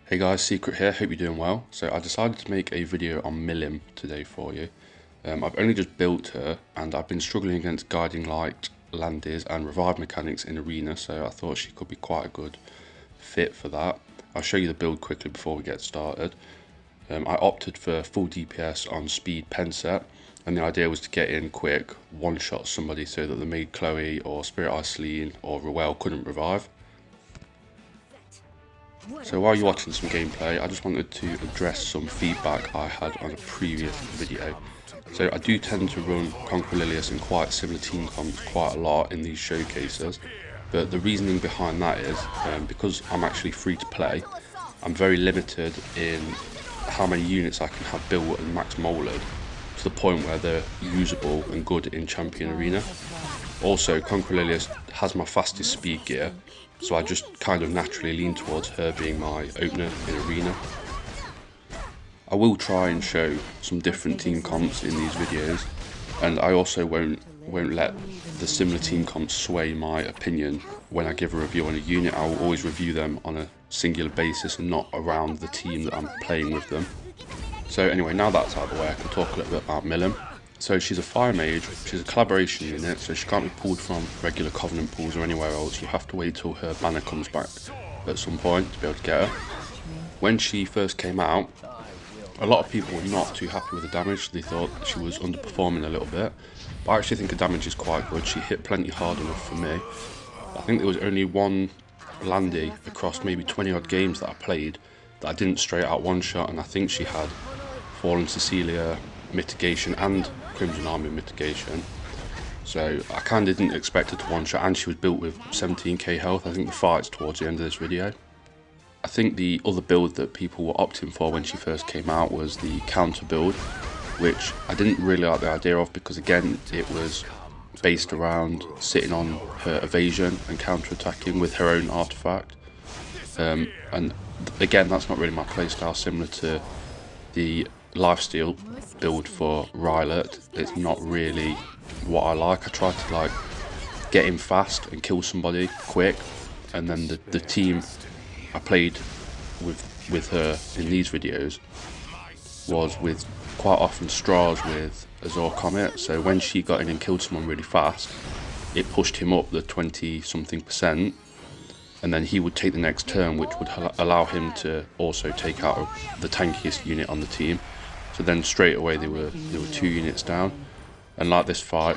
Hey guys, Secret here, hope you're doing well. So I decided to make a video on Milim today for you. I've only just built her and I've been struggling against guiding light, landers and revive mechanics in arena, so I thought she could be quite a good fit for that. I'll show you the build quickly before we get started. I opted for full DPS on speed pen set, and the idea was to get in quick, one-shot somebody so that the maid Chloe or Spirit Eye Celine or Ruel couldn't revive. So while you're watching some gameplay, I just wanted to address some feedback I had on a previous video. So I do tend to run Conquer Lilius in quite similar team comps quite a lot in these showcases, but the reasoning behind that is because I'm actually free to play, I'm very limited in how many units I can have built and max molded to the point where they're usable and good in Champion Arena. Also, Conquer Lilius has my fastest speed gear, so I just kind of naturally lean towards her being my opener in arena. I will try and show some different team comps in these videos, and I also won't let the similar team comps sway my opinion when I give a review on a unit. I will always review them on a singular basis and not around the team that I'm playing with them. So anyway, now that's out of the way, I can talk a little bit about Milim. So she's a fire mage, she's a collaboration unit, so she can't be pulled from regular Covenant pools or anywhere else. You have to wait till her banner comes back at some point to be able to get her. When she first came out, a lot of people were not too happy with the damage. They thought she was underperforming a little bit, but I actually think the damage is quite good. She hit plenty hard enough for me. I think there was only one Landy across maybe 20 odd games that I played that I didn't straight out one shot, and I think she had Fallen Cecilia mitigation and Crimson Army mitigation, so I kind of didn't expect her to one shot, and she was built with 17k health. I think the fight's towards the end of this video. I think the other build that people were opting for when she first came out was the counter build, which I didn't really like the idea of because again it was based around sitting on her evasion and counter attacking with her own artifact, and again that's not really my playstyle. Similar to the lifesteal build for Rylet, it's not really what I like. I try to get in fast and kill somebody quick, and then the team I played with her in these videos was with quite often Straws with Azor Comet, so when she got in and killed someone really fast, it pushed him up the 20 something %, and then he would take the next turn, which would allow him to also take out the tankiest unit on the team. So then straight away they were 2 units down, and like this fight,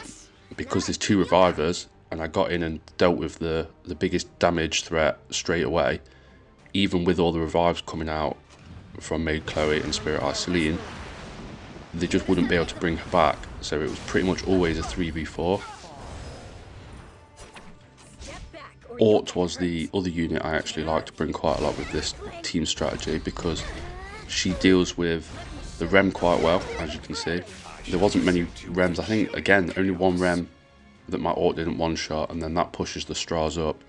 because there's 2 revivers and I got in and dealt with the biggest damage threat straight away, even with all the revives coming out from Maid Chloe and Spirit Eye Celine, they just wouldn't be able to bring her back, so it was pretty much always a 3v4. Ort was the other unit I actually like to bring quite a lot with this team strategy because she deals with the Rem quite well, as you can see. There wasn't many Rems, I think again only one Rem that my Ort didn't one shot, and then that pushes the Straws up,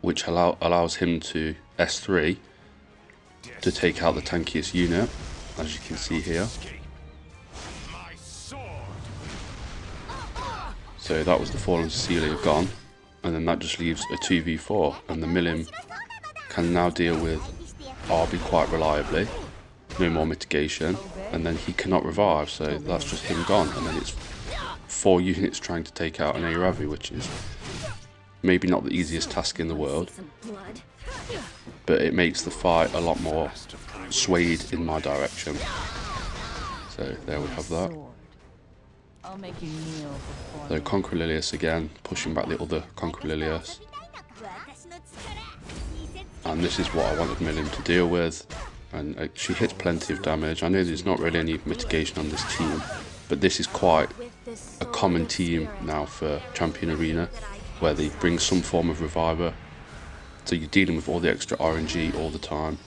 which allows him to S3 to take out the tankiest unit, as you can see here. So that was the Fallen Cecilia gone, and then that just leaves a 2v4, and the Milim can now deal with RB quite reliably, no more mitigation, and then he cannot revive, so that's just him gone, and then it's 4 units trying to take out an Aravi, which is maybe not the easiest task in the world, but it makes the fight a lot more swayed in my direction. So there we have that. So Conquer Lilius again, pushing back the other Conquer Lilius. And this is what I wanted Milim to deal with, and she hits plenty of damage. I know there's not really any mitigation on this team, but this is quite a common team now for Champion Arena, where they bring some form of reviver, so you're dealing with all the extra RNG all the time.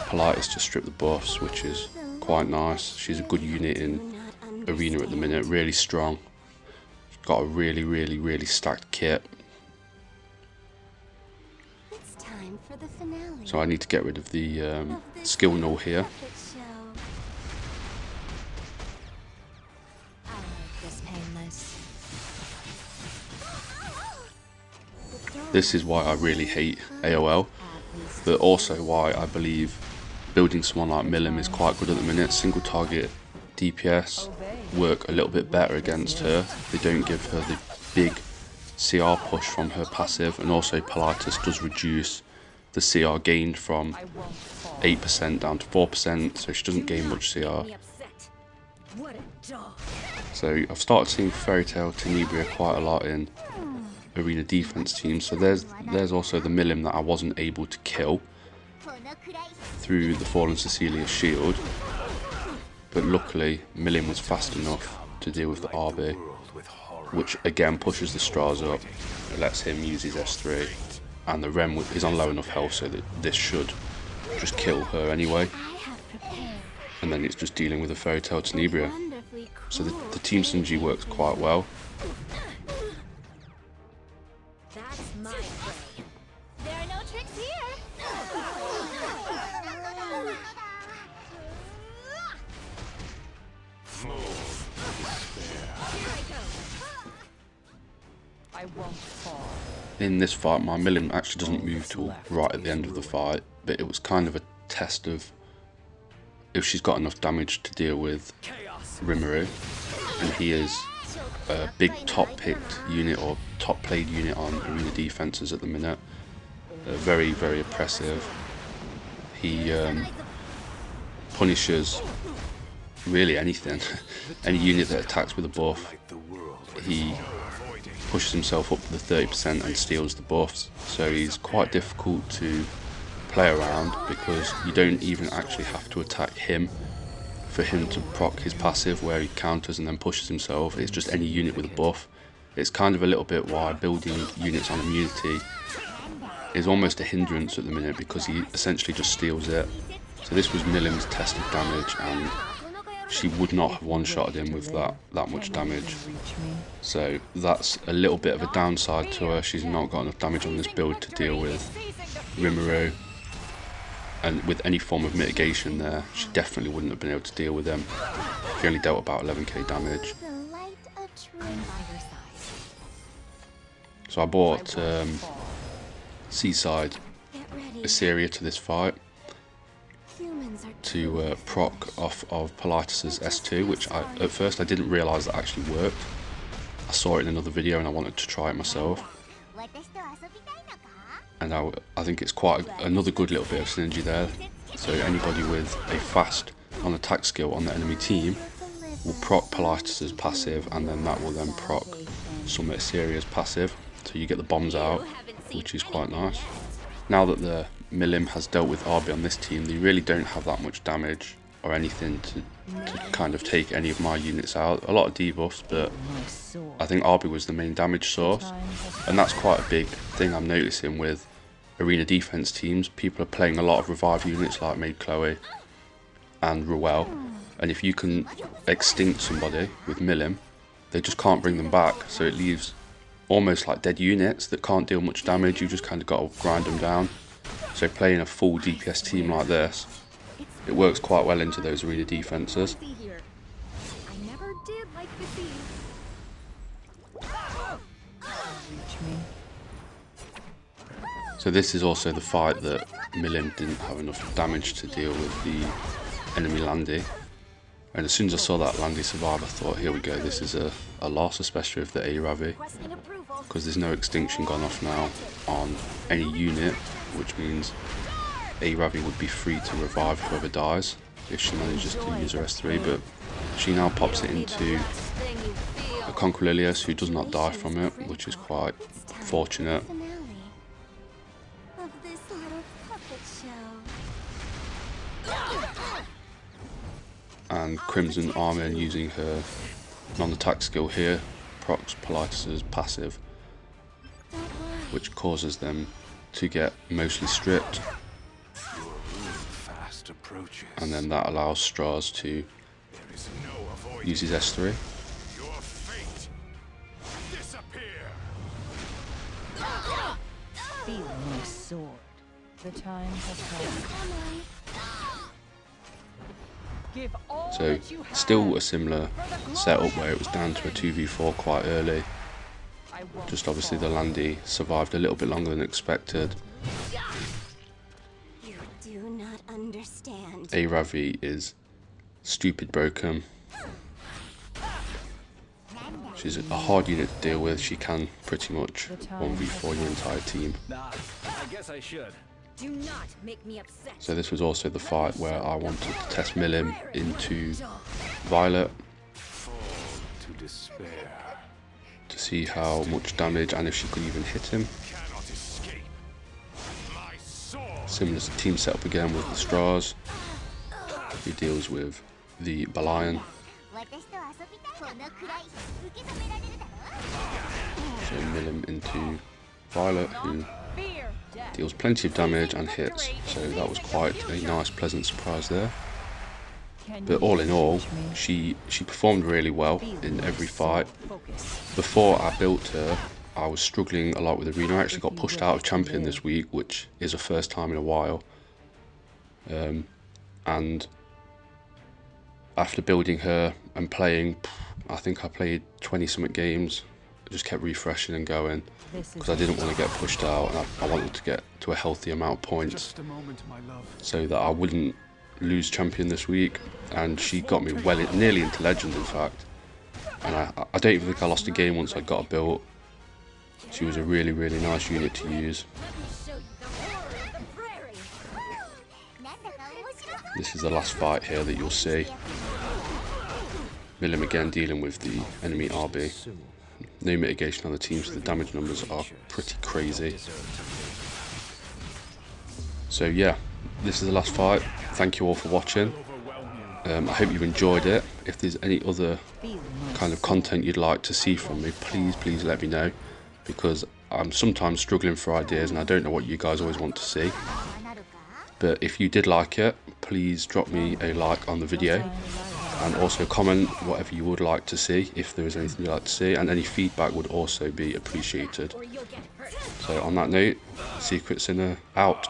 Polite is to strip the buffs, which is quite nice. She's a good unit in arena at the minute, really strong. She's got a really stacked kit. So I need to get rid of the skill null here. This is why I really hate AOL. but also why I believe building someone like Milim is quite good at the minute. Single target DPS work a little bit better against her. They don't give her the big CR push from her passive, and also Politis does reduce the CR gained from 8% down to 4%, so she doesn't gain much CR. So I've started seeing Fairy Tail Tenebria quite a lot in arena defense teams. So there's also the Milim that I wasn't able to kill through the Fallen Cecilia's shield, but luckily Milim was fast enough to deal with the RB, which again pushes the Stras up, lets him use his S3, and the Rem is on low enough health so that this should just kill her anyway, and then it's just dealing with a Fairy Tail Tenebria. So the team synergy works quite well. In this fight, my Milim actually doesn't move till right at the end of the fight, but it was kind of a test of if she's got enough damage to deal with Rimuru, and he is a big top picked unit or top played unit on arena defenses at the minute. Very, very oppressive. He punishes really anything, any unit that attacks with a buff. He pushes himself up to the 30% and steals the buffs, so he's quite difficult to play around because you don't even actually have to attack him for him to proc his passive where he counters and then pushes himself. It's just any unit with a buff. It's kind of a little bit why building units on immunity is almost a hindrance at the minute, because he essentially just steals it. So this was Milim's tested damage, and she would not have one-shotted him with that much damage. So that's a little bit of a downside to her. She's not got enough damage on this build to deal with Rimuru, and with any form of mitigation there, she definitely wouldn't have been able to deal with him. She only dealt about 11k damage. So I bought Seaside Assyria to this fight to proc off of Politis' S2, which at first I didn't realise that actually worked. I saw it in another video and I wanted to try it myself. And I think it's quite another good little bit of synergy there. So anybody with a fast on attack skill on the enemy team will proc Politis' passive, and then that will then proc Summit Assyria's passive. So you get the bombs out, which is quite nice. Now that the Milim has dealt with RB on this team, they really don't have that much damage or anything to kind of take any of my units out. A lot of debuffs, but I think RB was the main damage source, and that's quite a big thing I'm noticing with arena defense teams. People are playing a lot of revive units like Maid Chloe and Ruel, and if you can extinct somebody with Milim, they just can't bring them back, so it leaves almost like dead units that can't deal much damage. You just kind of got to grind them down. So playing a full DPS team like this, it works quite well into those arena defenses. So this is also the fight that Milim didn't have enough damage to deal with the enemy Landy. And as soon as I saw that Landy survive, I thought, here we go, this is a loss, especially with the A-Ravi, because there's no extinction gone off now on any unit, which means A-Ravi would be free to revive whoever dies if she manages to use her S3, but she now pops it into a Conquililius who does not die from it, which is quite fortunate. And Crimson Armor, using her non-attack skill here, procs Politis' passive, which causes them to get mostly stripped, and then that allows Stras to use his S3. Feel my sword. The time has come. So still a similar setup where it was down to a 2v4 quite early. Just obviously the Landy survived a little bit longer than expected. do not understand. A Ravi is stupid broken. She's a hard unit to deal with. She can pretty much 1v4 your entire team. Nah, I guess I should. Do not make me upset. So this was also the fight where I wanted to test Milim into Violet To despair. to see how much damage and if she could even hit him. Cannot escape. My sword. Similar team setup again with the Stras, who deals with the Balion. So Milim into Violet, who deals plenty of damage and hits, so that was quite a nice pleasant surprise there. But all in all, she performed really well in every fight. Before I built her, I was struggling a lot with Arena. I actually got pushed out of Champion this week, which is a first time in a while. And after building her and playing, I think I played 20-something games. I just kept refreshing and going because I didn't want to get pushed out, and I wanted to get to a healthy amount of points so that I wouldn't lose Champion this week. And she got me well, nearly into Legend in fact, and I don't even think I lost a game once I got her built. She was a really, really nice unit to use. This is the last fight here that you'll see. Milim again dealing with the enemy RB. No mitigation on the team, so the damage numbers are pretty crazy. So yeah, this is the last fight. Thank you all for watching. I hope you enjoyed it. If there's any other kind of content you'd like to see from me, please let me know, because I'm sometimes struggling for ideas and I don't know what you guys always want to see. But if you did like it, please drop me a like on the video, and also comment whatever you would like to see, if there is anything you'd like to see, and any feedback would also be appreciated. So on that note, Secret Sinner out.